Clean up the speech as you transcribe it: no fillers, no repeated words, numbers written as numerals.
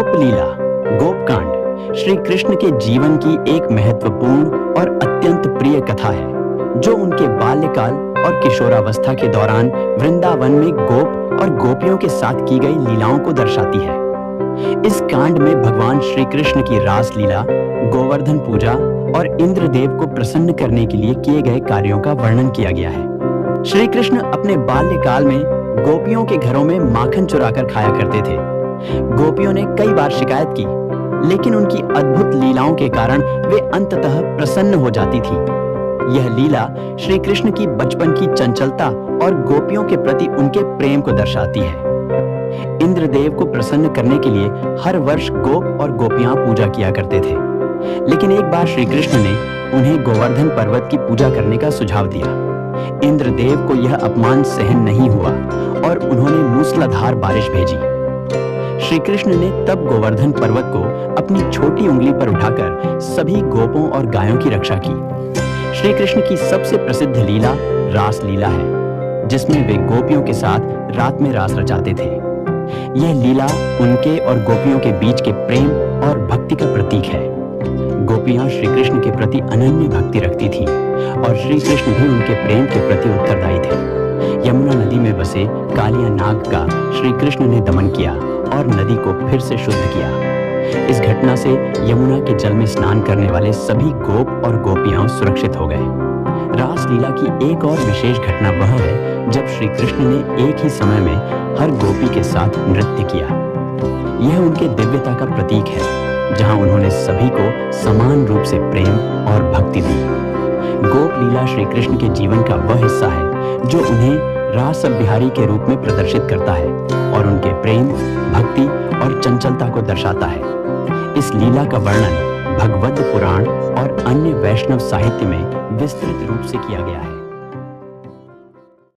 गोप लीला, गोपकांड श्री कृष्ण के जीवन की एक महत्वपूर्ण और अत्यंत प्रिय कथा है, जो उनके बाल्यकाल और किशोरावस्था के दौरान वृंदावन में गोप और गोपियों के साथ की गई लीलाओं को दर्शाती है। इस कांड में भगवान श्री कृष्ण की रास लीला, गोवर्धन पूजा और इंद्रदेव को प्रसन्न करने के लिए किए गए कार्यों का वर्णन किया गया है। श्री कृष्ण अपने बाल्यकाल में गोपियों के घरों में माखन चुराकर खाया करते थे। गोपियों ने कई बार शिकायत की, लेकिन उनकी अद्भुत लीलाओं के कारण वे अंततः प्रसन्न हो जाती थी। यह लीला श्री कृष्ण की बचपन की चंचलता और गोपियों के प्रति उनके प्रेम को दर्शाती है। इंद्रदेव को प्रसन्न करने के लिए हर वर्ष गोप और गोपियां पूजा किया करते थे, लेकिन एक बार श्री कृष्ण ने उन्हें गोवर्धन पर्वत की पूजा करने का सुझाव दिया। इंद्रदेव को यह अपमान सहन नहीं हुआ और उन्होंने मूसलाधार बारिश भेजी। श्री कृष्ण ने तब गोवर्धन पर्वत को अपनी छोटी उंगली पर उठाकर सभी गोपों और गायों की रक्षा की। श्री कृष्ण की सबसे प्रसिद्ध लीला रास लीला है, जिसमें वे गोपियों के साथ रात में रास रचाते थे। यह लीला उनके और गोपियों के बीच के प्रेम और भक्ति का प्रतीक है। गोपियां श्री कृष्ण के प्रति अनन्य भक्ति रखती थीं और श्री कृष्ण भी उनके प्रेम के प्रति उत्तरदायी थे। यमुना नदी में बसे कालिया नाग का श्री कृष्ण ने दमन किया और नदी को फिर से शुद्ध किया। इस घटना से यमुना के जल में स्नान करने वाले सभी गोप और गोपियां सुरक्षित हो गए। रास लीला की एक और विशेष घटना वह है जब श्री कृष्ण ने एक ही समय में हर गोपी के साथ नृत्य किया। यह उनके दिव्यता का प्रतीक है, जहां उन्होंने सभी को समान रूप से प्रेम और भक्ति दी। गोप लीला श्री कृष्ण के जीवन का वह हिस्सा है जो उन्हें रास बिहारी के रूप में प्रदर्शित करता है और उनके प्रेम, भक्ति और चंचलता को दर्शाता है। इस लीला का वर्णन भगवद पुराण और अन्य वैष्णव साहित्य में विस्तृत रूप से किया गया है।